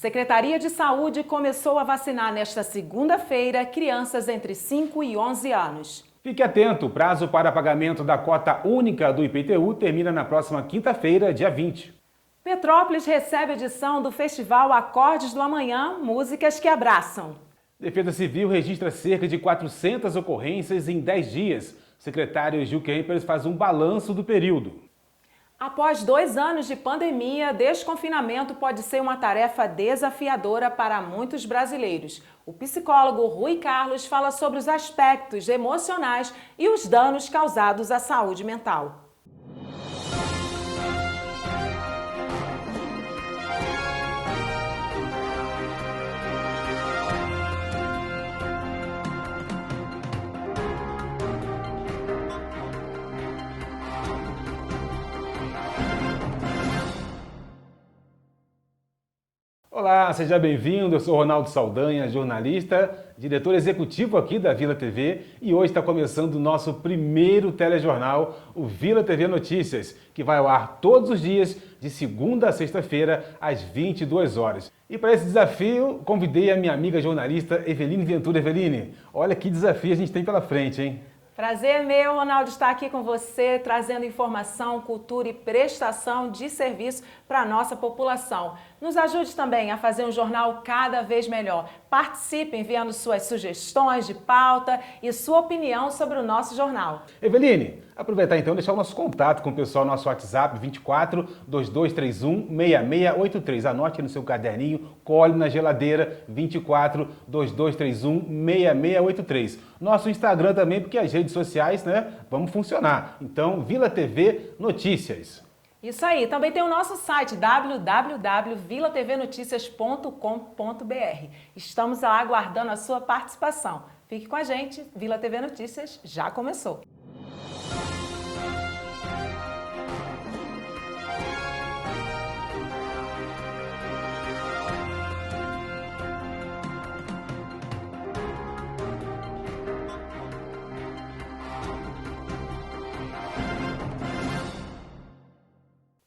Secretaria de Saúde começou a vacinar nesta segunda-feira crianças entre 5 e 11 anos. Fique atento, o prazo para pagamento da cota única do IPTU termina na próxima quinta-feira, dia 20. Petrópolis recebe edição do Festival Acordes do Amanhã, músicas que abraçam. Defesa Civil registra cerca de 400 ocorrências em 10 dias. O secretário Gil Kempers faz um balanço do período. Após 2 anos de pandemia, desconfinamento pode ser uma tarefa desafiadora para muitos brasileiros. O psicólogo Rui Carlos fala sobre os aspectos emocionais e os danos causados à saúde mental. Olá, seja bem-vindo. Eu sou Ronaldo Saldanha, jornalista, diretor executivo aqui da Vila TV e hoje está começando o nosso primeiro telejornal, o Vila TV Notícias, que vai ao ar todos os dias, de segunda a sexta-feira, às 22 horas. E para esse desafio, convidei a minha amiga jornalista Eveline Ventura. Eveline, olha que desafio a gente tem pela frente, hein? Prazer meu, Ronaldo, estar aqui com você, trazendo informação, cultura e prestação de serviço para a nossa população. Nos ajude também a fazer um jornal cada vez melhor. Participe enviando suas sugestões de pauta e sua opinião sobre o nosso jornal. Eveline, aproveitar então e deixar o nosso contato com o pessoal no nosso WhatsApp 24 2231 6683. Anote no seu caderninho, cole na geladeira 24 2231 6683. Nosso Instagram também, porque as redes sociais, né, vamos funcionar. Então, Vila TV Notícias. Isso aí, também tem o nosso site www.vilatvnoticias.com.br. Estamos lá aguardando a sua participação. Fique com a gente, Vila TV Notícias já começou.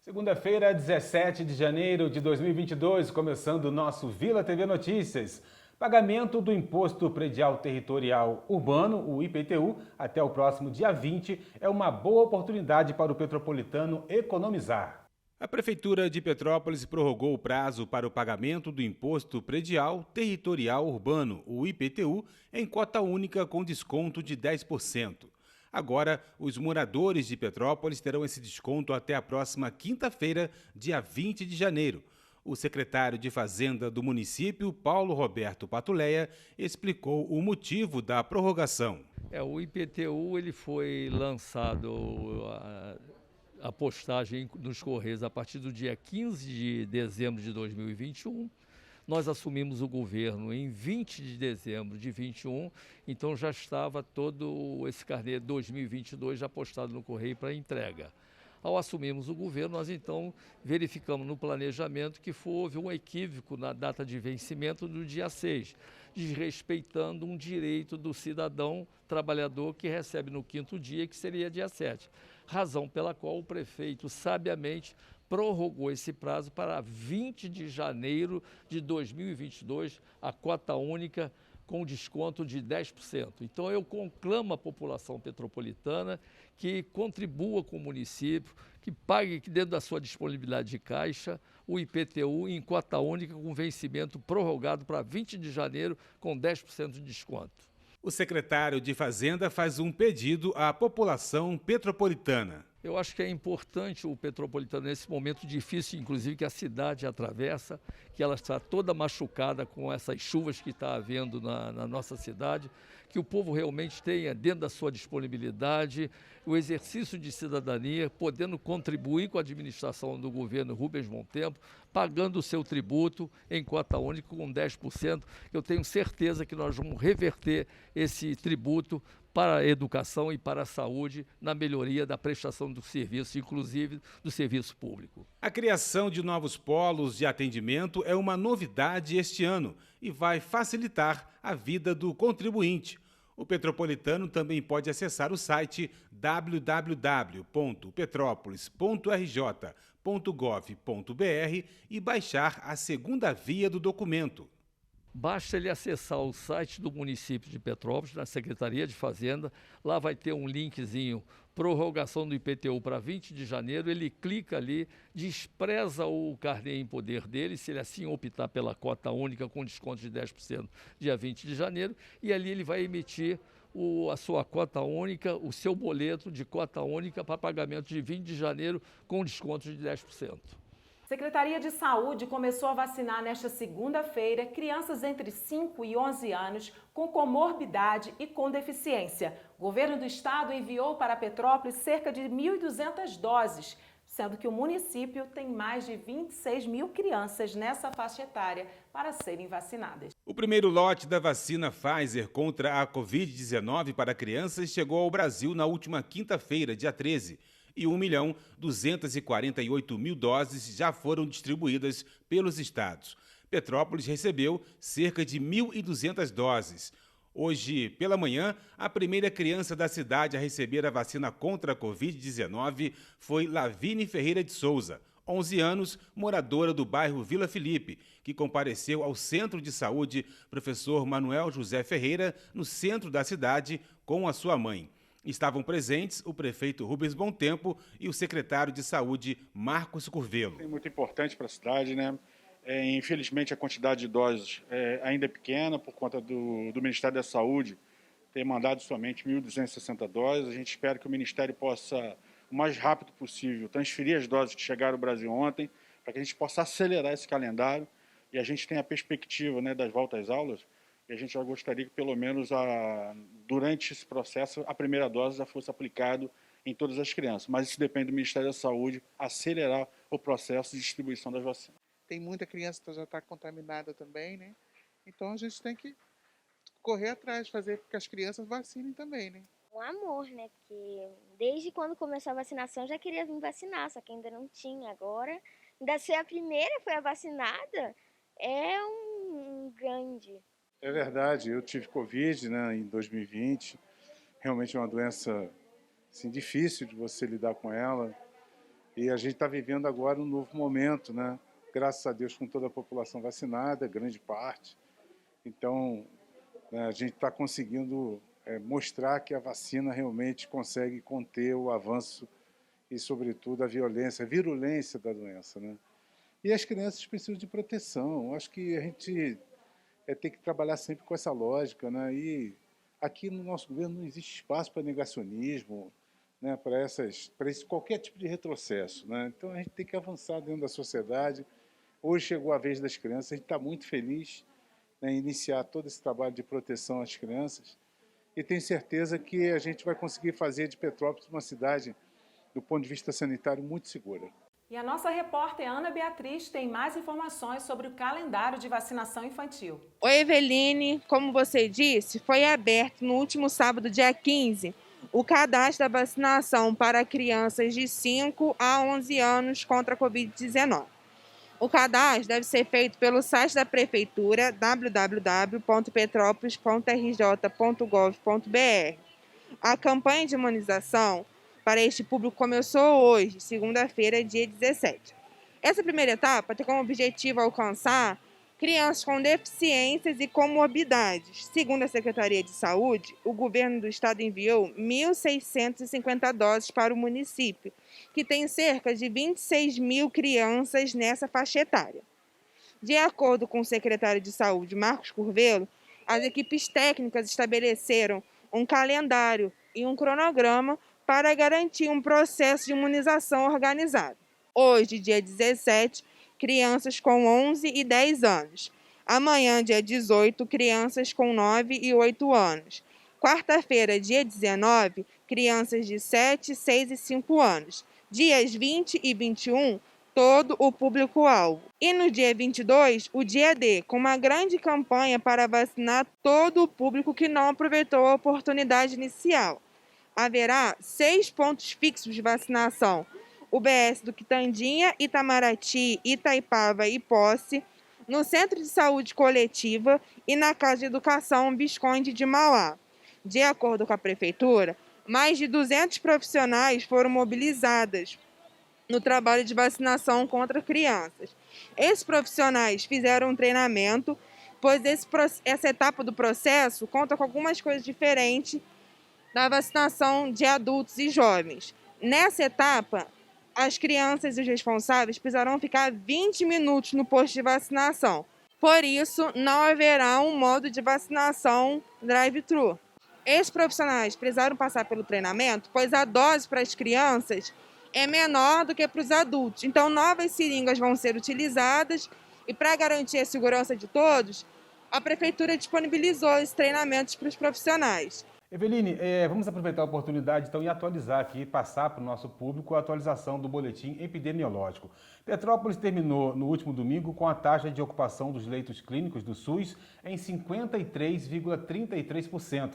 Segunda-feira, 17 de janeiro de 2022, começando o nosso Vila TV Notícias. Pagamento do Imposto Predial Territorial Urbano, o IPTU, até o próximo dia 20, é uma boa oportunidade para o petropolitano economizar. A Prefeitura de Petrópolis prorrogou o prazo para o pagamento do Imposto Predial Territorial Urbano, o IPTU, em cota única com desconto de 10%. Agora, os moradores de Petrópolis terão esse desconto até a próxima quinta-feira, dia 20 de janeiro. O secretário de Fazenda do município, Paulo Roberto Patuleia, explicou o motivo da prorrogação. O IPTU ele foi lançado a postagem nos Correios a partir do dia 15 de dezembro de 2021. Nós assumimos o governo em 20 de dezembro de 21, então já estava todo esse carnê 2022 já postado no Correio para entrega. Ao assumirmos o governo, nós então verificamos no planejamento que houve um equívoco na data de vencimento do dia 6, desrespeitando um direito do cidadão trabalhador que recebe no quinto dia, que seria dia 7. Razão pela qual o prefeito sabiamente prorrogou esse prazo para 20 de janeiro de 2022, a cota única com desconto de 10%. Então eu conclamo a população petropolitana que contribua com o município, que pague dentro da sua disponibilidade de caixa o IPTU em cota única com vencimento prorrogado para 20 de janeiro com 10% de desconto. O secretário de Fazenda faz um pedido à população petropolitana. Eu acho que é importante o petropolitano, nesse momento difícil, inclusive, que a cidade atravessa, que ela está toda machucada com essas chuvas que está havendo na nossa cidade, que o povo realmente tenha, dentro da sua disponibilidade, o exercício de cidadania, podendo contribuir com a administração do governo Rubens Bom Tempo, pagando o seu tributo em cota única com 10%. Eu tenho certeza que nós vamos reverter esse tributo para a educação e para a saúde, na melhoria da prestação do serviço, inclusive do serviço público. A criação de novos polos de atendimento é uma novidade este ano e vai facilitar a vida do contribuinte. O petropolitano também pode acessar o site www.petropolis.rj.gov.br e baixar a segunda via do documento. Basta ele acessar o site do município de Petrópolis, na Secretaria de Fazenda. Lá vai ter um linkzinho, prorrogação do IPTU para 20 de janeiro. Ele clica ali, despreza o carnê em poder dele, se ele assim optar pela cota única com desconto de 10% dia 20 de janeiro. E ali ele vai emitir a sua cota única, o seu boleto de cota única para pagamento de 20 de janeiro com desconto de 10%. Secretaria de Saúde começou a vacinar nesta segunda-feira crianças entre 5 e 11 anos com comorbidade e com deficiência. O governo do estado enviou para Petrópolis cerca de 1.200 doses, sendo que o município tem mais de 26 mil crianças nessa faixa etária para serem vacinadas. O primeiro lote da vacina Pfizer contra a Covid-19 para crianças chegou ao Brasil na última quinta-feira, dia 13. E 1.248.000 doses já foram distribuídas pelos estados. Petrópolis recebeu cerca de 1.200 doses. Hoje, pela manhã, a primeira criança da cidade a receber a vacina contra a Covid-19 foi Lavine Ferreira de Souza, 11 anos, moradora do bairro Vila Felipe, que compareceu ao Centro de Saúde Professor Manuel José Ferreira, no centro da cidade, com a sua mãe. Estavam presentes o prefeito Rubens Bontempo e o secretário de Saúde, Marcos Curvelo. É muito importante para a cidade, né? Infelizmente, a quantidade de doses ainda é pequena por conta do Ministério da Saúde ter mandado somente 1.260 doses. A gente espera que o Ministério possa, o mais rápido possível, transferir as doses que chegaram ao Brasil ontem, para que a gente possa acelerar esse calendário e a gente tem a perspectiva, né, das voltas às aulas. E a gente já gostaria que, pelo menos, durante esse processo, a primeira dose já fosse aplicada em todas as crianças. Mas isso depende do Ministério da Saúde acelerar o processo de distribuição das vacinas. Tem muita criança que já está contaminada também, né? Então a gente tem que correr atrás, fazer com que as crianças vacinem também, né? Um amor, né? Porque desde quando começou a vacinação eu já queria vir vacinar, só que ainda não tinha. Agora, ainda ser a primeira foi a vacinada, é um grande... É verdade, eu tive Covid, né, em 2020, realmente é uma doença assim, difícil de você lidar com ela, e a gente está vivendo agora um novo momento, né, graças a Deus com toda a população vacinada, grande parte, então né, a gente está conseguindo mostrar que a vacina realmente consegue conter o avanço e sobretudo a virulência da doença, né, e as crianças precisam de proteção. Acho que a gente tem que trabalhar sempre com essa lógica, né? E aqui no nosso governo não existe espaço para negacionismo, né? para qualquer tipo de retrocesso, né? Então a gente tem que avançar dentro da sociedade. Hoje chegou a vez das crianças, a gente está muito feliz, né, em iniciar todo esse trabalho de proteção às crianças e tenho certeza que a gente vai conseguir fazer de Petrópolis uma cidade, do ponto de vista sanitário, muito segura. E a nossa repórter Ana Beatriz tem mais informações sobre o calendário de vacinação infantil. Oi, Eveline, como você disse, foi aberto no último sábado, dia 15, o cadastro da vacinação para crianças de 5 a 11 anos contra a Covid-19. O cadastro deve ser feito pelo site da Prefeitura, www.petropolis.rj.gov.br. A campanha de imunização para este público começou hoje, segunda-feira, dia 17. Essa primeira etapa tem como objetivo alcançar crianças com deficiências e comorbidades. Segundo a Secretaria de Saúde, o governo do estado enviou 1.650 doses para o município, que tem cerca de 26 mil crianças nessa faixa etária. De acordo com o secretário de Saúde, Marcos Curvelo, as equipes técnicas estabeleceram um calendário e um cronograma para garantir um processo de imunização organizado. Hoje, dia 17, crianças com 11 e 10 anos. Amanhã, dia 18, crianças com 9 e 8 anos. Quarta-feira, dia 19, crianças de 7, 6 e 5 anos. Dias 20 e 21, todo o público-alvo. E no dia 22, o dia D, com uma grande campanha para vacinar todo o público que não aproveitou a oportunidade inicial. Haverá 6 pontos fixos de vacinação: UBS do Quitandinha, Itamaraty, Itaipava e Posse, no Centro de Saúde Coletiva e na Casa de Educação Visconde de Mauá. De acordo com a Prefeitura, mais de 200 profissionais foram mobilizados no trabalho de vacinação contra crianças. Esses profissionais fizeram um treinamento, pois essa etapa do processo conta com algumas coisas diferentes da vacinação de adultos e jovens. Nessa etapa, as crianças e os responsáveis precisarão ficar 20 minutos no posto de vacinação. Por isso, não haverá um modo de vacinação drive-thru. Esses profissionais precisaram passar pelo treinamento, pois a dose para as crianças é menor do que para os adultos. Então, novas seringas vão ser utilizadas e, para garantir a segurança de todos, a Prefeitura disponibilizou esses treinamentos para os profissionais. Eveline, vamos aproveitar a oportunidade então e atualizar aqui, passar para o nosso público a atualização do boletim epidemiológico. Petrópolis terminou no último domingo com a taxa de ocupação dos leitos clínicos do SUS em 53,33%.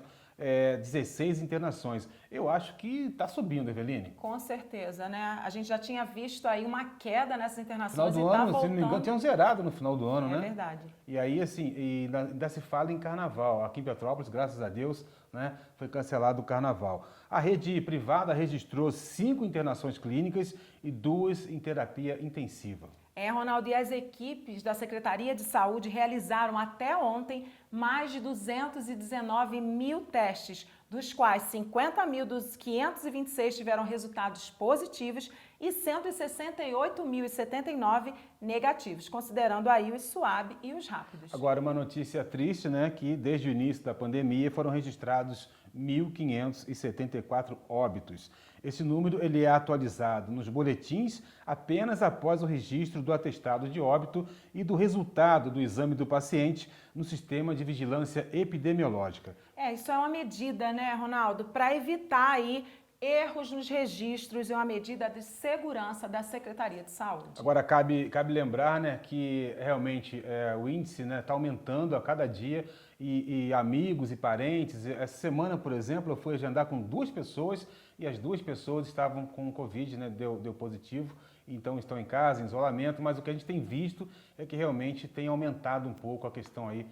16 internações. Eu acho que está subindo, Eveline. Com certeza, né? A gente já tinha visto aí uma queda nessas internações Final do ano, se não me engano, tinham zerado no final do ano, né? É verdade. E aí, assim, ainda se fala em carnaval. Aqui em Petrópolis, graças a Deus, né, foi cancelado o carnaval. A rede privada registrou 5 internações clínicas e 2 em terapia intensiva. Ronaldo, e as equipes da Secretaria de Saúde realizaram até ontem mais de 219 mil testes, dos quais 50 mil dos 526 tiveram resultados positivos e 168.079 negativos, considerando aí os SUAB e os rápidos. Agora, uma notícia triste, né, que desde o início da pandemia foram registrados 1.574 óbitos. Esse número ele é atualizado nos boletins apenas após o registro do atestado de óbito e do resultado do exame do paciente no sistema de vigilância epidemiológica. Isso é uma medida, né, Ronaldo, para evitar aí erros nos registros, é uma medida de segurança da Secretaria de Saúde. Agora, cabe lembrar, né, que realmente o índice está aumentando a cada dia e amigos e parentes. Essa semana, por exemplo, eu fui agendar com 2 pessoas e as 2 pessoas estavam com Covid, né, deu positivo, então estão em casa, em isolamento, mas o que a gente tem visto é que realmente tem aumentado um pouco a questão aí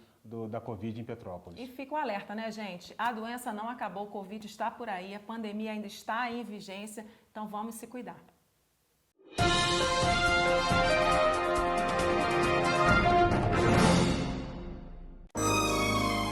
da Covid em Petrópolis. E fica o alerta, né, gente? A doença não acabou, o Covid está por aí, a pandemia ainda está em vigência, então vamos se cuidar.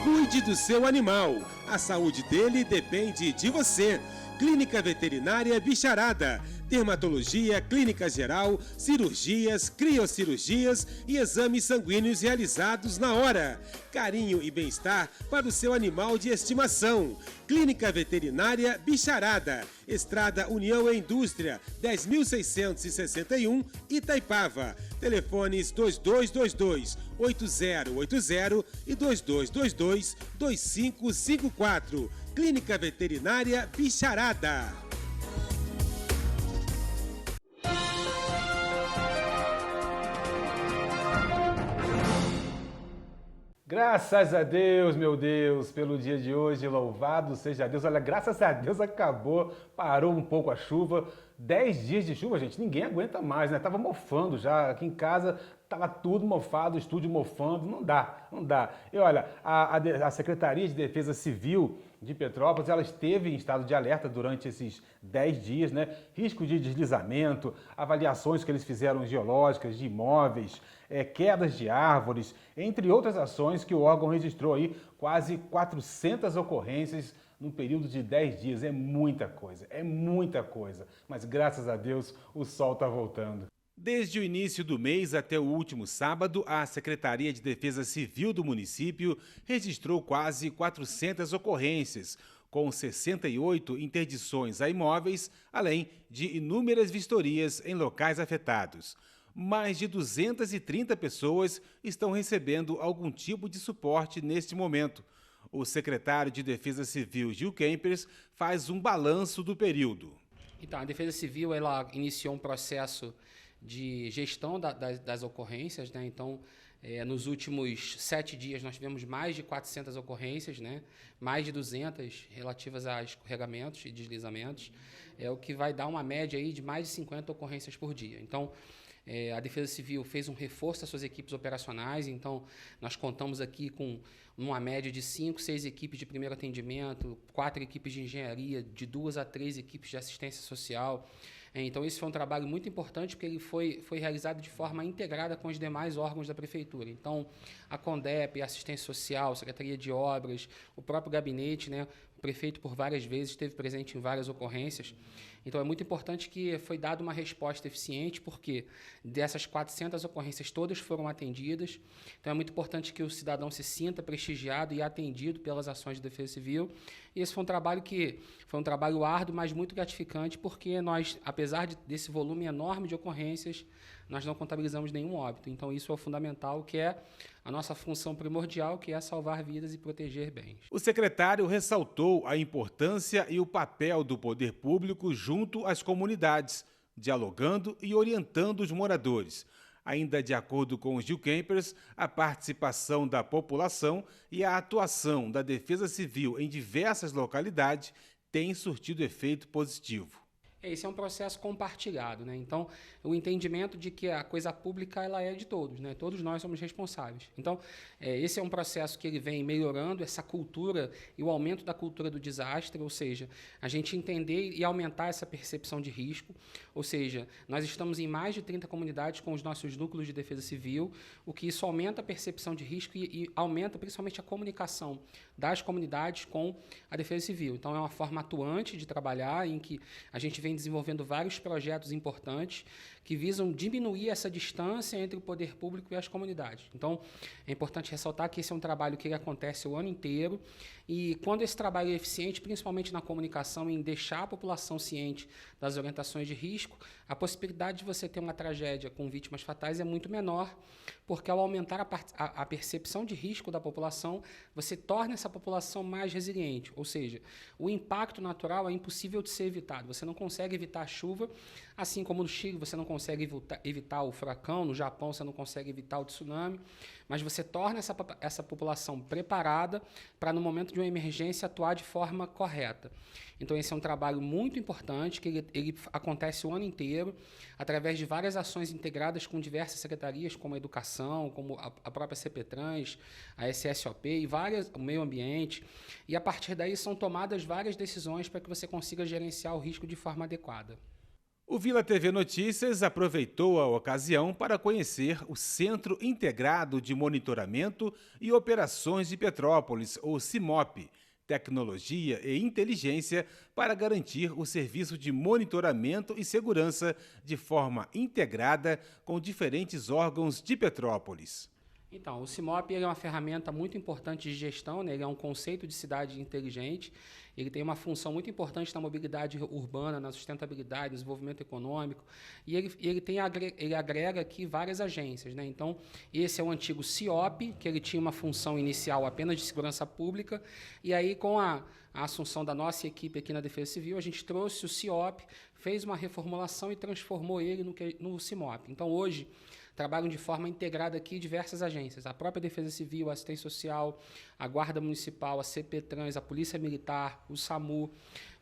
Cuide do seu animal. A saúde dele depende de você. Clínica Veterinária Bicharada. Dermatologia, clínica geral, cirurgias, criocirurgias e exames sanguíneos realizados na hora. Carinho e bem-estar para o seu animal de estimação. Clínica Veterinária Bicharada. Estrada União e Indústria, 10.661, Itaipava. Telefones 2222-8080 e 2222-2554. Clínica Veterinária Bicharada. Graças a Deus, meu Deus, pelo dia de hoje, louvado seja Deus. Olha, graças a Deus acabou, parou um pouco a chuva. 10 dias de chuva, gente, ninguém aguenta mais, né? Tava mofando já, aqui em casa tava tudo mofado, o estúdio mofando, não dá. E olha, a Secretaria de Defesa Civil de Petrópolis, ela esteve em estado de alerta durante esses 10 dias, né? Risco de deslizamento, avaliações que eles fizeram geológicas de imóveis, quedas de árvores, entre outras ações que o órgão registrou aí quase 400 ocorrências num período de 10 dias. É muita coisa. Mas graças a Deus o sol está voltando. Desde o início do mês até o último sábado, a Secretaria de Defesa Civil do município registrou quase 400 ocorrências, com 68 interdições a imóveis, além de inúmeras vistorias em locais afetados. Mais de 230 pessoas estão recebendo algum tipo de suporte neste momento. O secretário de Defesa Civil, Gil Kempers, faz um balanço do período. Então, a Defesa Civil ela iniciou um processo de gestão das ocorrências, né? Então, nos últimos 7 dias nós tivemos mais de 400 ocorrências, né? Mais de 200 relativas a escorregamentos e deslizamentos, o que vai dar uma média aí de mais de 50 ocorrências por dia. Então, A Defesa Civil fez um reforço das suas equipes operacionais, então nós contamos aqui com uma média de 5, 6 equipes de primeiro atendimento, 4 equipes de engenharia, de 2 a 3 equipes de assistência social. Então, esse foi um trabalho muito importante, porque ele foi realizado de forma integrada com os demais órgãos da Prefeitura. Então, a CONDEP, a Assistência Social, a Secretaria de Obras, o próprio gabinete, né? O prefeito, por várias vezes, esteve presente em várias ocorrências. Então, é muito importante que foi dada uma resposta eficiente, porque dessas 400 ocorrências, todas foram atendidas. Então, é muito importante que o cidadão se sinta prestigiado e atendido pelas ações de defesa civil. E esse foi um trabalho árduo, mas muito gratificante, porque nós, apesar desse volume enorme de ocorrências, nós não contabilizamos nenhum óbito. Então, isso é o fundamental, que é a nossa função primordial, que é salvar vidas e proteger bens. O secretário ressaltou a importância e o papel do poder público junto às comunidades, dialogando e orientando os moradores. Ainda de acordo com os Gilcampers, a participação da população e a atuação da Defesa Civil em diversas localidades tem surtido efeito positivo. Esse é um processo compartilhado, né? Então, o entendimento de que a coisa pública ela é de todos, né? Todos nós somos responsáveis. Então, esse é um processo que ele vem melhorando essa cultura e o aumento da cultura do desastre, ou seja, a gente entender e aumentar essa percepção de risco, ou seja, nós estamos em mais de 30 comunidades com os nossos núcleos de defesa civil, o que isso aumenta a percepção de risco e aumenta principalmente a comunicação das comunidades com a defesa civil. Então, é uma forma atuante de trabalhar em que a gente vem desenvolvendo vários projetos importantes que visam diminuir essa distância entre o poder público e as comunidades. Então, é importante ressaltar que esse é um trabalho que ele acontece o ano inteiro e quando esse trabalho é eficiente, principalmente na comunicação, em deixar a população ciente das orientações de risco, a possibilidade de você ter uma tragédia com vítimas fatais é muito menor, porque ao aumentar a percepção de risco da população, você torna essa população mais resiliente, ou seja, o impacto natural é impossível de ser evitado. Você não consegue evitar a chuva, assim como no Chile você não consegue evitar o furacão, no Japão você não consegue evitar o tsunami, mas você torna essa população preparada para, no momento de uma emergência, atuar de forma correta. Então, esse é um trabalho muito importante, que ele acontece o ano inteiro, através de várias ações integradas com diversas secretarias, como a Educação, como a própria CPTrans, a SSOP e o Meio Ambiente. E, a partir daí, são tomadas várias decisões para que você consiga gerenciar o risco de forma adequada. O Vila TV Notícias aproveitou a ocasião para conhecer o Centro Integrado de Monitoramento e Operações de Petrópolis, ou CIMOP, Tecnologia e Inteligência para garantir o serviço de monitoramento e segurança de forma integrada com diferentes órgãos de Petrópolis. Então, o CIMOP é uma ferramenta muito importante de gestão, né? Ele é um conceito de cidade inteligente, ele tem uma função muito importante na mobilidade urbana, na sustentabilidade, no desenvolvimento econômico, e ele agrega aqui várias agências, né? Então, esse é o antigo CIOP, que ele tinha uma função inicial apenas de segurança pública, e aí com a assunção da nossa equipe aqui na Defesa Civil, a gente trouxe o CIOP, fez uma reformulação e transformou ele no CIMOP. Então, hoje, trabalham de forma integrada aqui diversas agências, a própria Defesa Civil, a Assistência Social, a Guarda Municipal, a CPTrans, a Polícia Militar, o SAMU,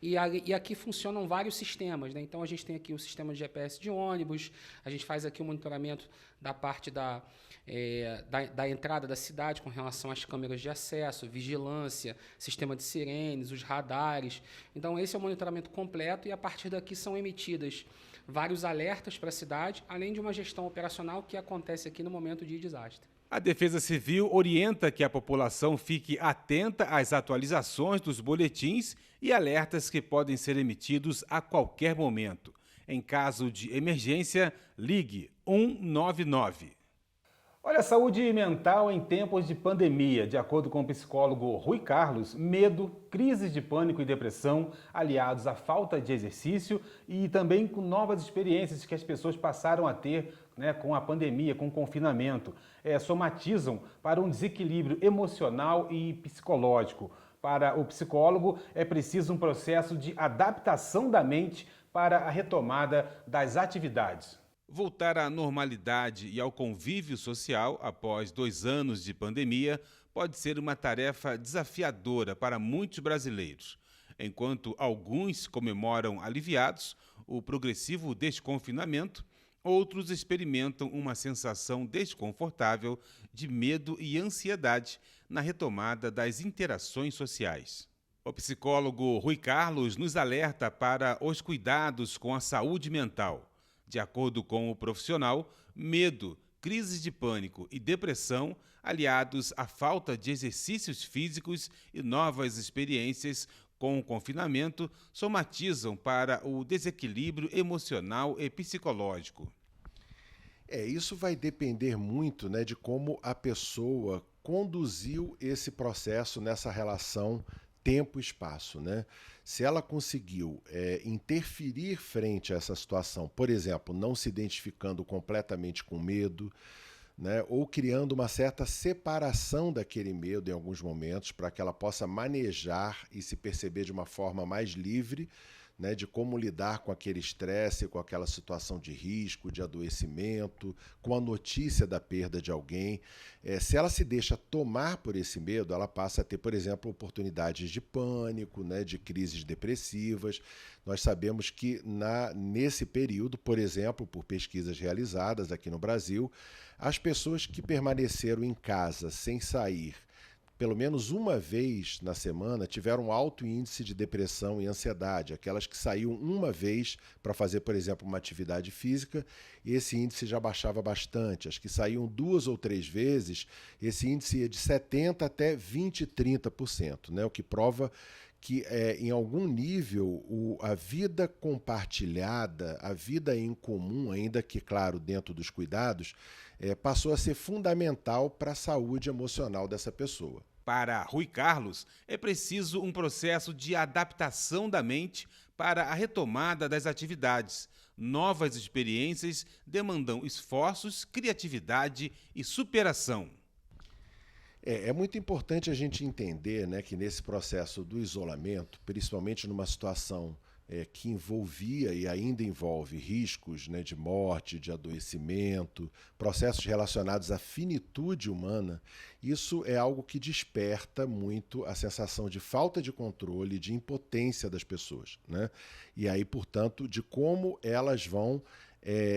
e aqui funcionam vários sistemas, né? Então, a gente tem aqui o sistema de GPS de ônibus, a gente faz aqui o monitoramento da parte da entrada da cidade com relação às câmeras de acesso, vigilância, sistema de sirenes, os radares. Então, esse é o monitoramento completo e, a partir daqui, são emitidas vários alertas para a cidade, além de uma gestão operacional que acontece aqui no momento de desastre. A Defesa Civil orienta que a população fique atenta às atualizações dos boletins e alertas que podem ser emitidos a qualquer momento. Em caso de emergência, ligue 199. Olha, saúde mental em tempos de pandemia. De acordo com o psicólogo Rui Carlos, medo, crises de pânico e depressão, aliados à falta de exercício e também com novas experiências que as pessoas passaram a ter, né, com a pandemia, com o confinamento, somatizam para um desequilíbrio emocional e psicológico. Para o psicólogo, é preciso um processo de adaptação da mente para a retomada das atividades. Voltar à normalidade e ao convívio social após 2 anos de pandemia pode ser uma tarefa desafiadora para muitos brasileiros. Enquanto alguns comemoram aliviados o progressivo desconfinamento, Outros experimentam uma sensação desconfortável de medo e ansiedade na retomada das interações sociais. O psicólogo Rui Carlos nos alerta para os cuidados com a saúde mental. De acordo com o profissional, medo, crises de pânico e depressão, aliados à falta de exercícios físicos e novas experiências com o confinamento, somatizam para o desequilíbrio emocional e psicológico. Isso vai depender muito, né, de como a pessoa conduziu esse processo nessa relação tempo-espaço, né? Se ela conseguiu interferir frente a essa situação, por exemplo, não se identificando completamente com medo, né, ou criando uma certa separação daquele medo em alguns momentos para que ela possa manejar e se perceber de uma forma mais livre, né, de como lidar com aquele estresse, com aquela situação de risco, de adoecimento, com a notícia da perda de alguém. Se ela se deixa tomar por esse medo, ela passa a ter, por exemplo, oportunidades de pânico, né, de crises depressivas. Nós sabemos que nesse período, por exemplo, por pesquisas realizadas aqui no Brasil, as pessoas que permaneceram em casa sem sair pelo menos uma vez na semana, tiveram um alto índice de depressão e ansiedade. Aquelas que saíam uma vez para fazer, por exemplo, uma atividade física, esse índice já baixava bastante. As que saíam 2 ou 3 vezes, esse índice ia de 70% até 20%, 30%, né? O que prova que em algum nível a vida compartilhada, a vida em comum, ainda que, claro, dentro dos cuidados, passou a ser fundamental para a saúde emocional dessa pessoa. Para Rui Carlos, é preciso um processo de adaptação da mente para a retomada das atividades. Novas experiências demandam esforços, criatividade e superação. É muito importante a gente entender, né, que nesse processo do isolamento, principalmente numa situação que envolvia e ainda envolve riscos, né, de morte, de adoecimento, processos relacionados à finitude humana, isso é algo que desperta muito a sensação de falta de controle, de impotência das pessoas, né? E aí, portanto, de como elas vão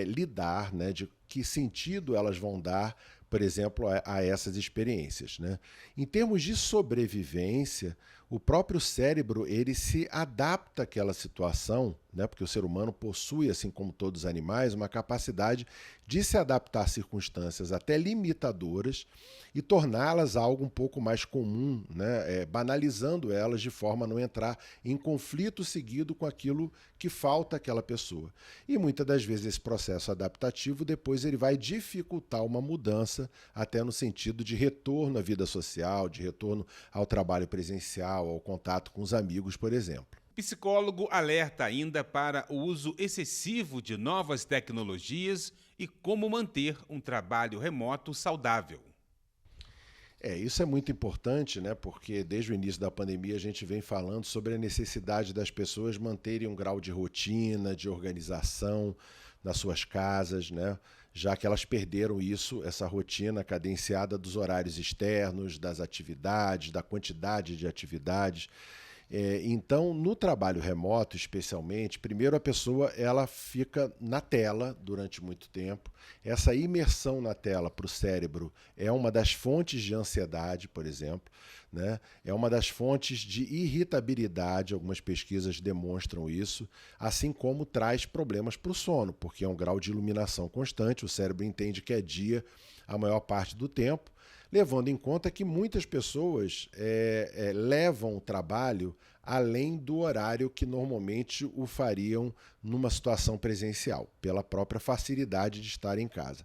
lidar, né, de que sentido elas vão dar, por exemplo, a essas experiências, né? Em termos de sobrevivência, o próprio cérebro ele se adapta àquela situação, né? Porque o ser humano possui, assim como todos os animais, uma capacidade de se adaptar a circunstâncias até limitadoras e torná-las algo um pouco mais comum, né? Banalizando elas de forma a não entrar em conflito seguido com aquilo que falta àquela pessoa. E muitas das vezes esse processo adaptativo depois ele vai dificultar uma mudança até no sentido de retorno à vida social, de retorno ao trabalho presencial, ao contato com os amigos, por exemplo. Psicólogo alerta ainda para o uso excessivo de novas tecnologias e como manter um trabalho remoto saudável. Isso é muito importante, né? Porque desde o início da pandemia a gente vem falando sobre a necessidade das pessoas manterem um grau de rotina, de organização nas suas casas, né? Já que elas perderam isso, essa rotina cadenciada dos horários externos, das atividades, da quantidade de atividades. Então, no trabalho remoto, especialmente, primeiro a pessoa ela fica na tela durante muito tempo. Essa imersão na tela para o cérebro é uma das fontes de ansiedade, por exemplo, né? É uma das fontes de irritabilidade, algumas pesquisas demonstram isso, assim como traz problemas para o sono, porque é um grau de iluminação constante, o cérebro entende que é dia a maior parte do tempo, levando em conta que muitas pessoas levam o trabalho além do horário que normalmente o fariam numa situação presencial, pela própria facilidade de estar em casa.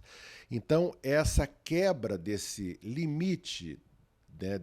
Então, essa quebra desse limite, né,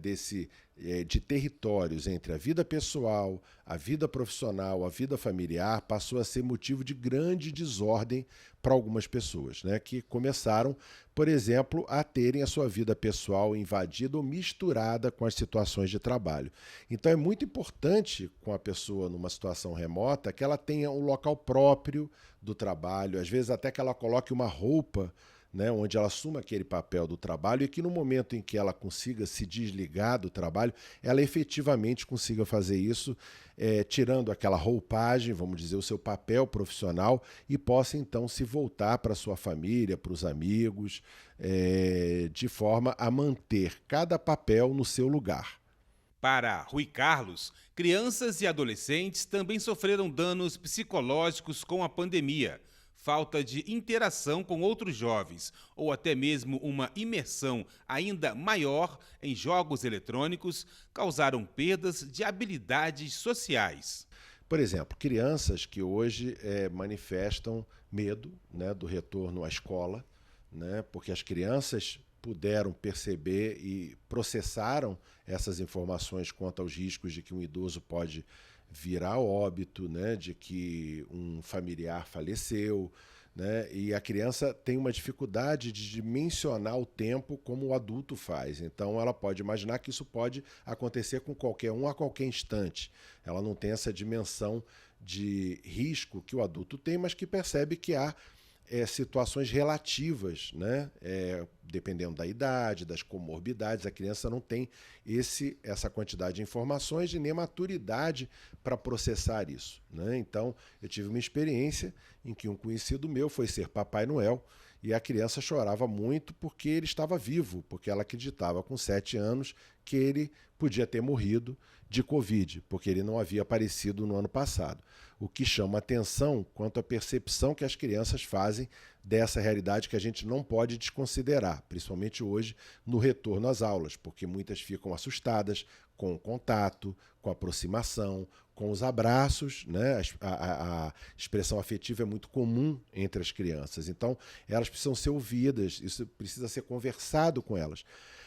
de territórios entre a vida pessoal, a vida profissional, a vida familiar, passou a ser motivo de grande desordem para algumas pessoas, né, que começaram, por exemplo, a terem a sua vida pessoal invadida ou misturada com as situações de trabalho. Então é muito importante com a pessoa numa situação remota que ela tenha um local próprio do trabalho, às vezes até que ela coloque uma roupa, né, onde ela assuma aquele papel do trabalho e que no momento em que ela consiga se desligar do trabalho, ela efetivamente consiga fazer isso, tirando aquela roupagem, vamos dizer, o seu papel profissional e possa então se voltar para a sua família, para os amigos, de forma a manter cada papel no seu lugar. Para Rui Carlos, crianças e adolescentes também sofreram danos psicológicos com a pandemia. Falta de interação com outros jovens ou até mesmo uma imersão ainda maior em jogos eletrônicos causaram perdas de habilidades sociais. Por exemplo, crianças que hoje manifestam medo, né, do retorno à escola, né, porque as crianças puderam perceber e processaram essas informações quanto aos riscos de que um idoso pode vir a óbito, né, de que um familiar faleceu, né, e a criança tem uma dificuldade de dimensionar o tempo como o adulto faz. Então ela pode imaginar que isso pode acontecer com qualquer um a qualquer instante. Ela não tem essa dimensão de risco que o adulto tem, mas que percebe que há situações relativas, né? Dependendo da idade, das comorbidades, a criança não tem essa quantidade de informações e nem maturidade para processar isso, né? Então, eu tive uma experiência em que um conhecido meu foi ser Papai Noel e a criança chorava muito porque ele estava vivo, porque ela acreditava com 7 anos que ele podia ter morrido de Covid, porque ele não havia aparecido no ano passado. O que chama atenção quanto à percepção que as crianças fazem dessa realidade que a gente não pode desconsiderar, principalmente hoje no retorno às aulas, porque muitas ficam assustadas com o contato, com a aproximação, com os abraços, né? A expressão afetiva é muito comum entre as crianças, então elas precisam ser ouvidas, isso precisa ser conversado com elas.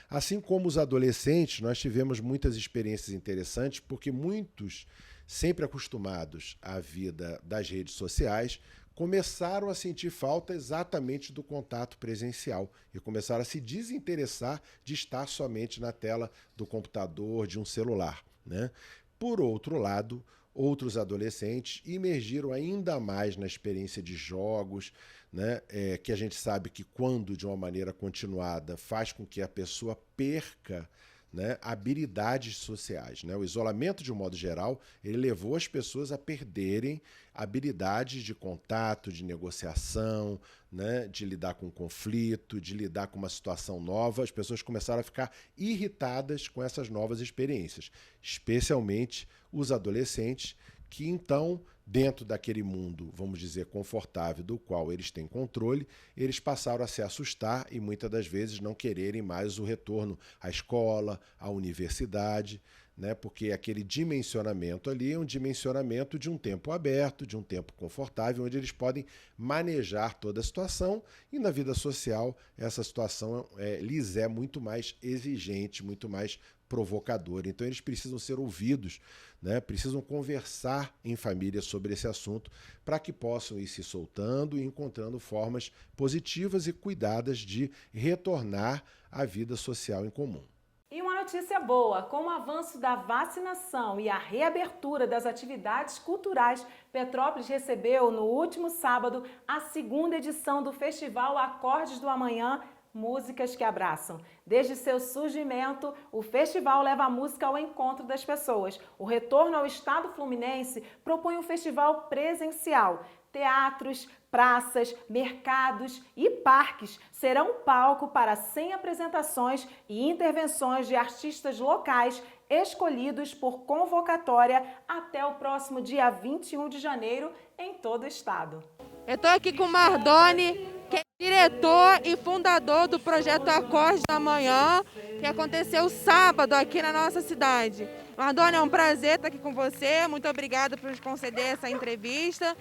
Assim como os adolescentes, nós tivemos muitas experiências interessantes, porque muitos, sempre acostumados à vida das redes sociais, começaram a sentir falta exatamente do contato presencial e começaram a se desinteressar de estar somente na tela do computador, de um celular, né? Por outro lado, outros adolescentes emergiram ainda mais na experiência de jogos, né, que a gente sabe que quando de uma maneira continuada faz com que a pessoa perca, né, habilidades sociais, né? O isolamento, de um modo geral, ele levou as pessoas a perderem habilidades de contato, de negociação, né, de lidar com conflito, de lidar com uma situação nova. As pessoas começaram a ficar irritadas com essas novas experiências, especialmente os adolescentes, que então, dentro daquele mundo, vamos dizer, confortável, do qual eles têm controle, eles passaram a se assustar e muitas das vezes não quererem mais o retorno à escola, à universidade, né? Porque aquele dimensionamento ali é um dimensionamento de um tempo aberto, de um tempo confortável, onde eles podem manejar toda a situação e na vida social essa situação lhes é muito mais exigente, muito mais provocadora. Então eles precisam ser ouvidos, né? Precisam conversar em família sobre esse assunto para que possam ir se soltando e encontrando formas positivas e cuidadas de retornar à vida social em comum. E uma notícia boa, com o avanço da vacinação e a reabertura das atividades culturais, Petrópolis recebeu no último sábado a 2ª edição do Festival Acordes do Amanhã, Músicas que Abraçam. Desde seu surgimento, o festival leva a música ao encontro das pessoas. O retorno ao estado fluminense propõe um festival presencial. Teatros, praças, mercados e parques serão palco para 100 apresentações e intervenções de artistas locais escolhidos por convocatória até o próximo dia 21 de janeiro em todo o estado. Eu estou aqui com o Mardoni, que é diretor e fundador do projeto Acordes da Manhã, que aconteceu sábado aqui na nossa cidade. Mardoni, é um prazer estar aqui com você. Muito obrigada por nos conceder essa entrevista.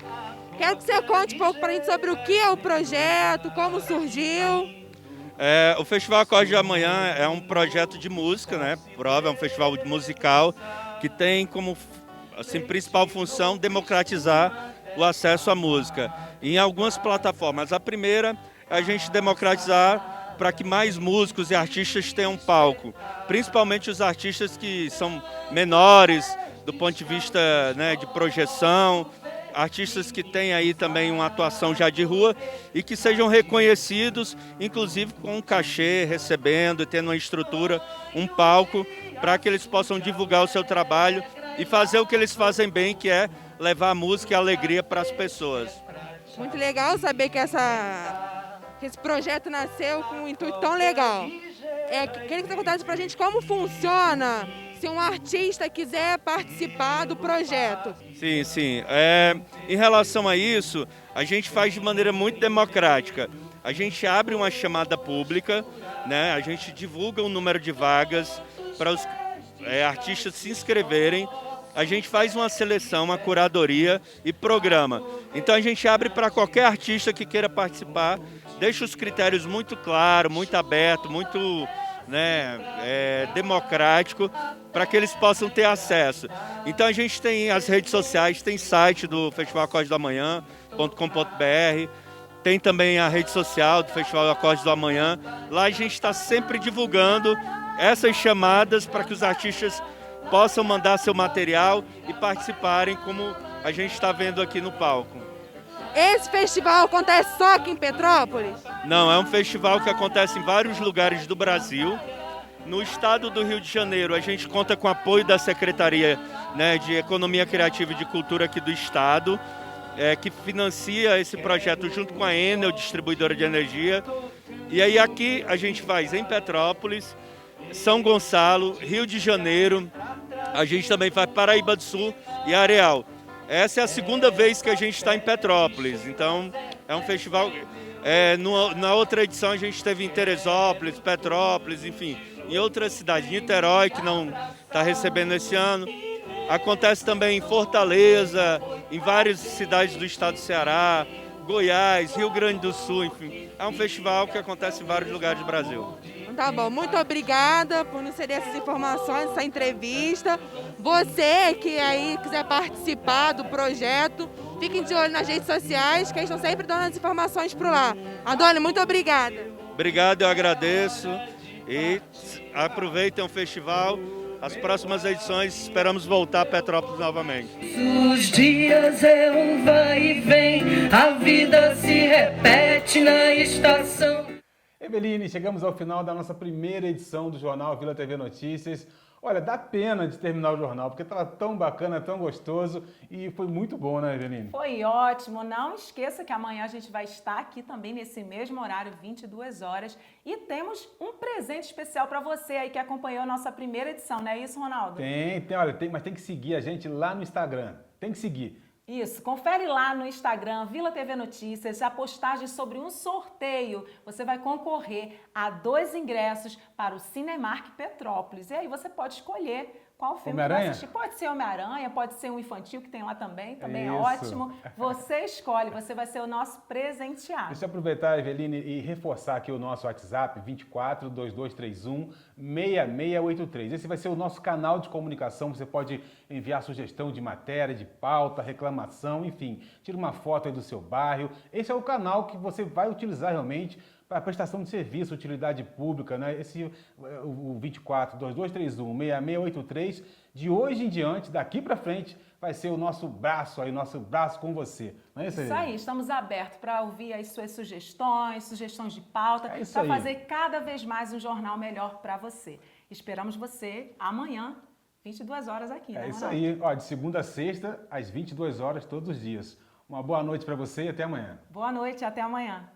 Quero que você conte um pouco para a gente sobre o que é o projeto, como surgiu. O Festival Acordes da Manhã é um projeto de música, né? Prova, é um festival musical que tem como principal função democratizar o acesso à música em algumas plataformas. A primeira é a gente democratizar para que mais músicos e artistas tenham palco, principalmente os artistas que são menores do ponto de vista, né, de projeção, artistas que têm aí também uma atuação já de rua e que sejam reconhecidos, inclusive com um cachê, recebendo, tendo uma estrutura, um palco, para que eles possam divulgar o seu trabalho e fazer o que eles fazem bem, que é levar a música e a alegria para as pessoas. Muito legal saber que esse projeto nasceu com um intuito tão legal. Queria que você contasse pra gente como funciona se um artista quiser participar do projeto. Sim, sim. Em relação a isso, a gente faz de maneira muito democrática. A gente abre uma chamada pública, né? A gente divulga um número de vagas para os artistas se inscreverem. A gente faz uma seleção, uma curadoria e programa. Então a gente abre para qualquer artista que queira participar, deixa os critérios muito claros, muito abertos, muito democrático, para que eles possam ter acesso. Então a gente tem as redes sociais, tem site do Festival Acordes do Amanhã.com.br, tem também a rede social do Festival Acordes do Amanhã. Lá a gente está sempre divulgando essas chamadas para que os artistas possam mandar seu material e participarem, como a gente está vendo aqui no palco. Esse festival acontece só aqui em Petrópolis? Não, é um festival que acontece em vários lugares do Brasil. No estado do Rio de Janeiro, a gente conta com o apoio da Secretaria, de Economia Criativa e de Cultura aqui do estado, que financia esse projeto junto com a Enel, distribuidora de energia. E aí aqui a gente faz em Petrópolis, São Gonçalo, Rio de Janeiro, a gente também faz Paraíba do Sul e Areal. Essa é a segunda vez que a gente está em Petrópolis, então é um festival. Na outra edição a gente esteve em Teresópolis, Petrópolis, enfim, em outras cidades, Niterói, que não está recebendo esse ano. Acontece também em Fortaleza, em várias cidades do estado do Ceará, Goiás, Rio Grande do Sul, enfim. É um festival que acontece em vários lugares do Brasil. Tá bom, muito obrigada por nos ceder essas informações, essa entrevista. Você que aí quiser participar do projeto, fiquem de olho nas redes sociais, que eles estão sempre dando as informações por lá. Adônio, muito obrigada. Obrigado, eu agradeço. E aproveitem o festival. As próximas edições esperamos voltar a Petrópolis novamente. Os dias é um vai e vem, a vida se repete na estação. Eveline, chegamos ao final da nossa primeira edição do Jornal Vila TV Notícias. Olha, dá pena de terminar o jornal, porque estava tão bacana, tão gostoso e foi muito bom, né, Eveline? Foi ótimo. Não esqueça que amanhã a gente vai estar aqui também nesse mesmo horário, 22 horas. E temos um presente especial para você aí que acompanhou a nossa primeira edição, não é isso, Ronaldo? Mas tem que seguir a gente lá no Instagram. Tem que seguir. Isso, confere lá no Instagram, Vila TV Notícias, a postagem sobre um sorteio. Você vai concorrer a 2 ingressos para o Cinemark Petrópolis. E aí você pode escolher qual filme você vai assistir. Pode ser Homem-Aranha, pode ser um infantil que tem lá também é ótimo. Você escolhe, você vai ser o nosso presenteado. Deixa eu aproveitar, Eveline, e reforçar aqui o nosso WhatsApp, 24 2231 6683. Esse vai ser o nosso canal de comunicação. Você pode enviar sugestão de matéria, de pauta, reclamação, enfim. Tira uma foto aí do seu bairro. Esse é o canal que você vai utilizar realmente para prestação de serviço, utilidade pública, né? O 24 2231 6683, de hoje em diante, daqui para frente, vai ser o nosso braço aí, nosso braço com você. Não é isso aí? Isso aí, estamos abertos para ouvir as suas sugestões de pauta, para fazer cada vez mais um jornal melhor para você. Esperamos você amanhã, 22 horas aqui, né, Ronaldo? Isso aí, ó, de segunda a sexta, às 22 horas, todos os dias. Uma boa noite para você e até amanhã. Boa noite, até amanhã.